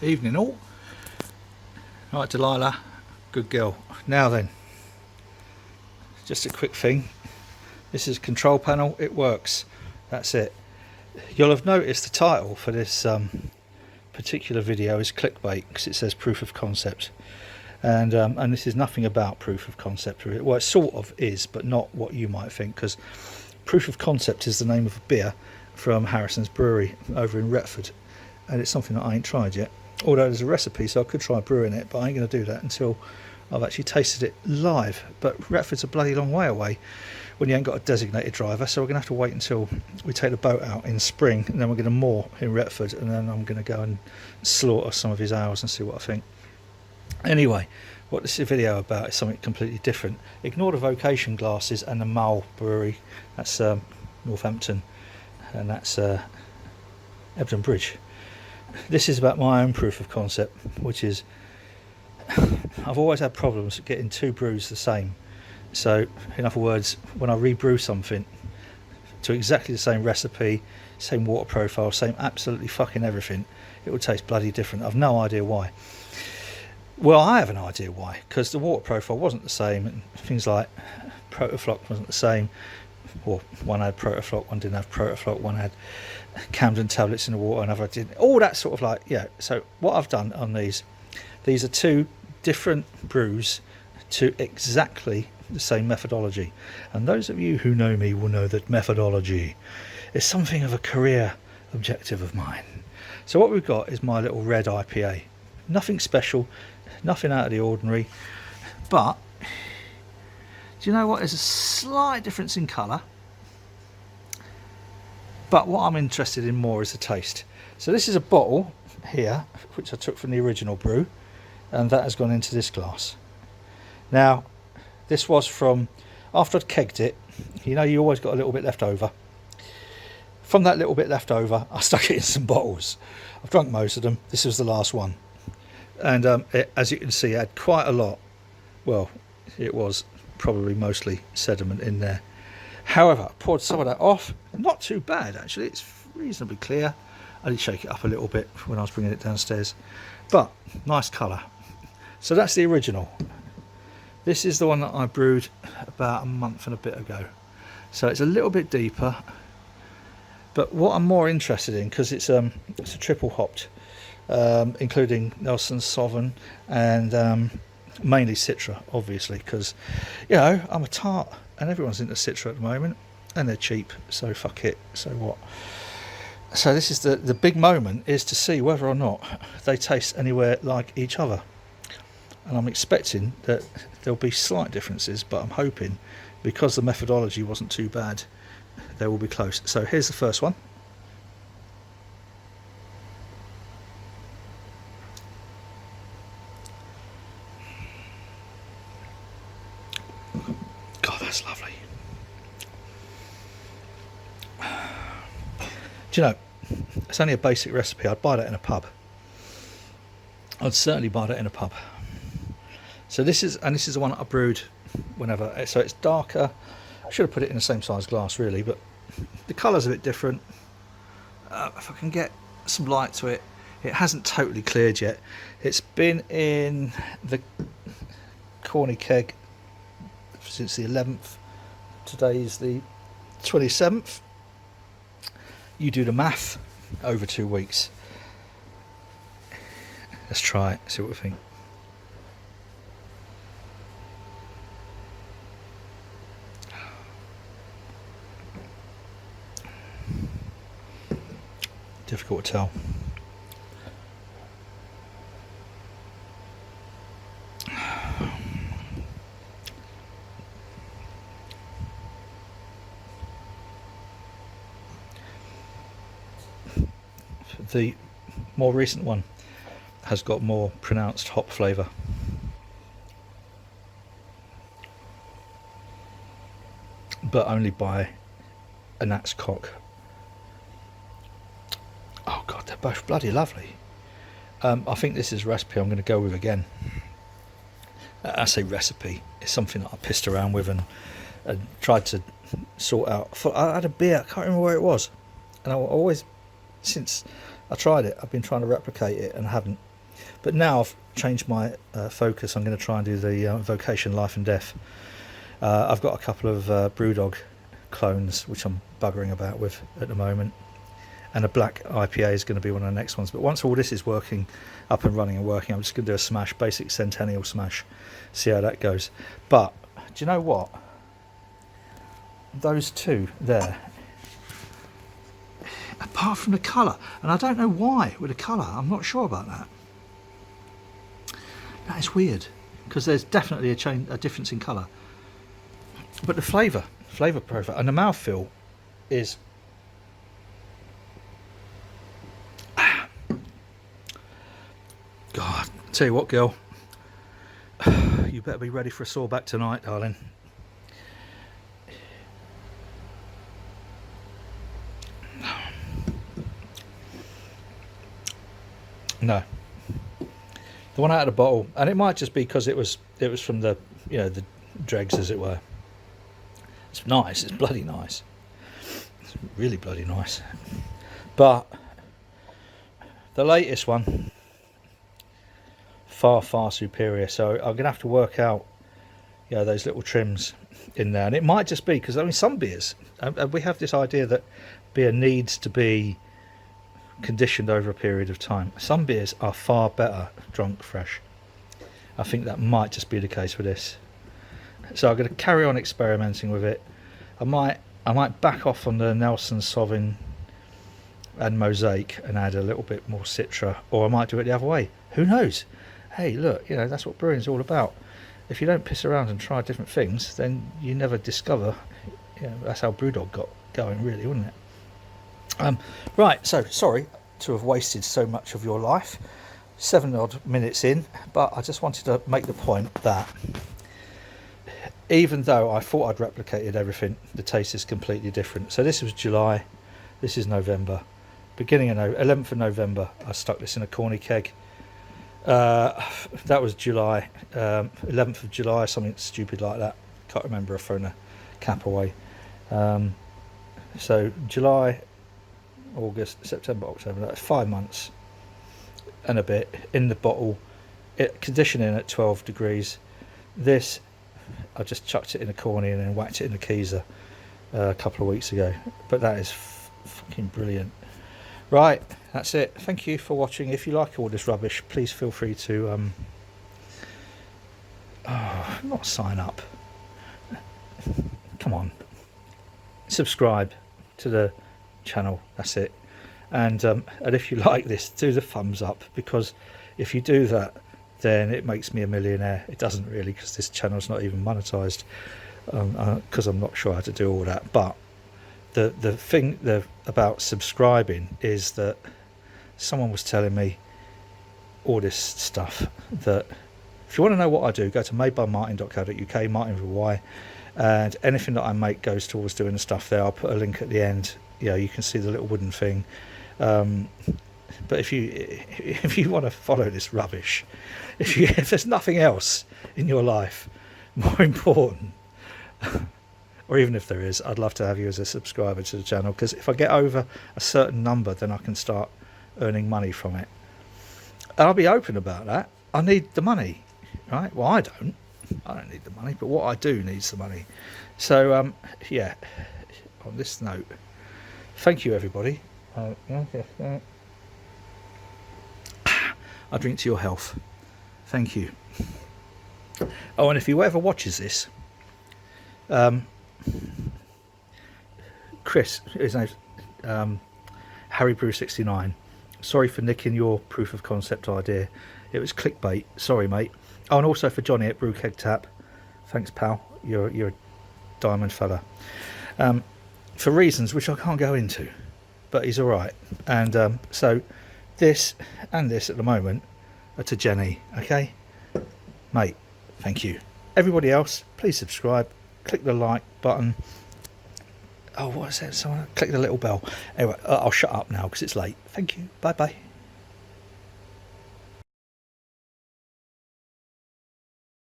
Evening all. Right, Delilah, good girl. Now then, just a quick thing. This is control panel, it works. That's it. You'll have noticed the title for this particular video is clickbait because it says proof of concept. And this is nothing about proof of concept. Well, it sort of is, but not what you might think, because proof of concept is the name of a beer from Harrison's Brewery over in Retford, and it's something that I ain't tried yet. Although there's a recipe, so I could try brewing it, but I ain't going to do that until I've actually tasted it live. But Retford's a bloody long way away when you ain't got a designated driver, so we're going to have to wait until we take the boat out in spring, and then we're going to moor in Retford, and then I'm going to go and slaughter some of his ales and see what I think. Anyway, what this video about is something completely different. Ignore the vocation glasses and the Mull Brewery. That's Northampton, and that's Ebden Bridge. This is about my own proof of concept, which is I've always had problems getting two brews the same. So in other words, when I rebrew something to exactly the same recipe, same water profile, same absolutely fucking everything, it would taste bloody different. I've no idea why. Well, I have an idea why, because the water profile wasn't the same, and things like Protafloc wasn't the same. Or one had Protafloc, one didn't have Protafloc, one had Camden tablets in the water, another didn't. All that sort of like, yeah. So what I've done on these are two different brews to exactly the same methodology. And those of you who know me will know that methodology is something of a career objective of mine. So what we've got is my little red IPA. Nothing special, nothing out of the ordinary, but do you know what? There's a slight difference in colour, but what I'm interested in more is the taste. So this is a bottle here, which I took from the original brew, and that has gone into this glass. Now, this was from, after I'd kegged it, you know, you always got a little bit left over. From that little bit left over, I stuck it in some bottles. I've drunk most of them. This was the last one. And as you can see, it had quite a lot. Well, it was probably mostly sediment in there. However, I poured some of that off. Not too bad, actually. It's reasonably clear. I did shake it up a little bit when I was bringing it downstairs. But, nice colour. So that's the original. This is the one that I brewed about a month and a bit ago. So it's a little bit deeper. But what I'm more interested in, because it's a triple hopped, including Nelson's Sovereign and mainly Citra, obviously, because, you know, I'm a tart and everyone's into Citra at the moment and they're cheap, so fuck it, so what. So this is the big moment, is to see whether or not they taste anywhere like each other. And I'm expecting that there'll be slight differences, but I'm hoping, because the methodology wasn't too bad, they will be close. So here's the first one. God, that's lovely. Do you know, it's only a basic recipe. I'd buy that in a pub. I'd certainly buy that in a pub. So this is the one that I brewed whenever. So it's darker. I should have put it in the same size glass really, but the colour's a bit different. If I can get some light to it. It hasn't totally cleared yet. It's been in the corny keg since the 11th. Today is the 27th. You do the math, over 2 weeks. Let's try it, see what we think. Difficult to tell. The more recent one has got more pronounced hop flavour. But only by a gnat's cock. Oh God, they're both bloody lovely. I think this is a recipe I'm going to go with again. I say recipe, it's something that I pissed around with and tried to sort out. I had a beer, I can't remember where it was, and I always, since I tried it, I've been trying to replicate it and haven't But now I've changed my focus. I'm going to try and do the Vocation Life and Death. I've got a couple of BrewDog clones which I'm buggering about with at the moment, and a black IPA is going to be one of the next ones. But once all this is working, up and running and working, I'm just going to do a smash, basic Centennial smash, see how that goes. But do you know what? Those two there, apart from the colour, and I don't know why with the colour, I'm not sure about that. That is weird, because there's definitely a difference in colour. But the flavour profile and the mouthfeel is... God, tell you what, girl, you better be ready for a sore back tonight, darling. No, the one out of the bottle, and it might just be because it was from the, you know, the dregs, as it were. It's nice. It's bloody nice. It's really bloody nice. But the latest one, far superior. So I'm gonna have to work out, you know, those little trims in there, and it might just be because, I mean, some beers, we have this idea that beer needs to be conditioned over a period of time. Some beers are far better drunk fresh. I think that might just be the case with this. So I'm going to carry on experimenting with it. I might back off on the Nelson Sauvin and Mosaic and add a little bit more Citra, or I might do it the other way. Who knows? Hey, look, you know, that's what brewing's all about. If you don't piss around and try different things, then you never discover. You know, that's how BrewDog got going, really, wasn't it? Right, so sorry to have wasted so much of your life, 7 odd minutes in, but I just wanted to make the point that even though I thought I'd replicated everything, the taste is completely different. So this was July, this is November, beginning of 11th of November I stuck this in a corny keg. That was July, 11th of July, something stupid like that, can't remember, I've thrown a cap away. So July, August, September, October, that's 5 months and a bit in the bottle, conditioning at 12 degrees. This, I just chucked it in a corny and then whacked it in the Keezer a couple of weeks ago, but that is fucking brilliant. Right, that's it. Thank you for watching. If you like all this rubbish, please feel free to not sign up, come on, subscribe to the channel, that's it. And if you like this, do the thumbs up, because if you do that, then it makes me a millionaire. It doesn't really, because this channel's not even monetized, because I'm not sure how to do all that. But the thing about subscribing is that someone was telling me all this stuff, that if you want to know what I do, go to MadeByMartyn.co.uk, Martin with a Y, and anything that I make goes towards doing the stuff there. I'll put a link at the end. You know, you can see the little wooden thing. But if you want to follow this rubbish, if there's nothing else in your life more important, or even if there is, I'd love to have you as a subscriber to the channel, because if I get over a certain number, then I can start earning money from it. And I'll be open about that. I need the money, right? Well, I don't need the money, but what I do needs the money. So yeah, on this note, thank you, everybody. I drink to your health. Thank you. Oh, and if you ever watches this, Chris, his name's Harry Brew 69. Sorry for nicking your proof of concept idea. It was clickbait. Sorry, mate. Oh, and also for Jonny at BrewKegTap. Thanks, pal. You're a diamond fella. For reasons which I can't go into, but he's all right. And so this and this at the moment are to Jenny. Okay, mate. Thank you. Everybody else, please subscribe. Click the like button. Oh, what is that? Someone click the little bell. Anyway, I'll shut up now because it's late. Thank you. Bye bye.